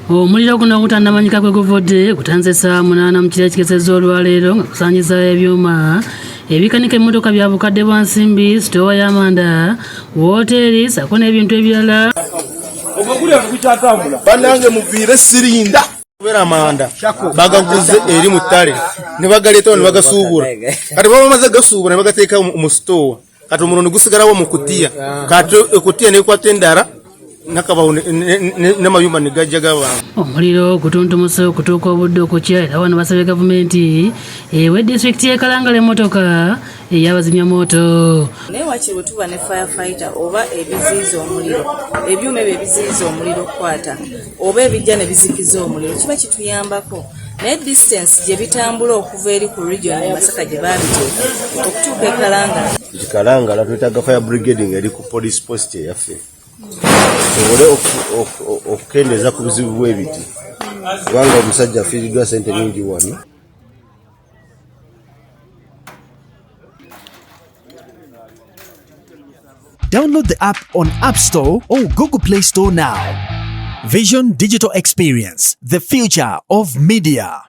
Omuliro guno ogutannamanyika kwe guvudde gutanze saa 8 mu kiro ekigezezza olwaleero nga kusaanyiza ebyuma ebikanika emmotoka bya bukadde bwa nsimbi, sitoowa y'amanda, wooteeri ssaako n'ebintu ebirala. Bannange muviire sirinda kubeera amanda bagaguze eri mu ttale ne bagaleetawo ne bagasuubula, kati baba bamaze gasuubula ne bagateeka mu sitoowa, kati omuliro gusigalawo mu kutiya, kati ekutiya nekwata endala nakabawo n'amayumba ne gajja g'abantu. Omuliro gutuntumuse okutuuka obudde okukya, era wano basabye gavumenti ewe disitulikiti y'e Kalangala emmotoka ey'abazimyamoto. Naye wakiri bwe tuba ne firefighter oba ebiziyiza omuliro, ebyuma ebyo ebiziyiza omuliro okukwata oba ebijja ne bizikiza omuliro, kiba kituyambako. Naye distance gye bitambula okuva eri ku region e Masaka gye baabiteeka okutuuka e Kalangala. Kalangala twetaaga fire brigade ng'eri ku police post eyaffe sobole okukendeeza ku bizibu bw'ebiti, kubanga omusajja afiiriddwa ssente nnyingi wano. Download the app on App Store or Google Play Store now. Vision Digital Experience, the future of media.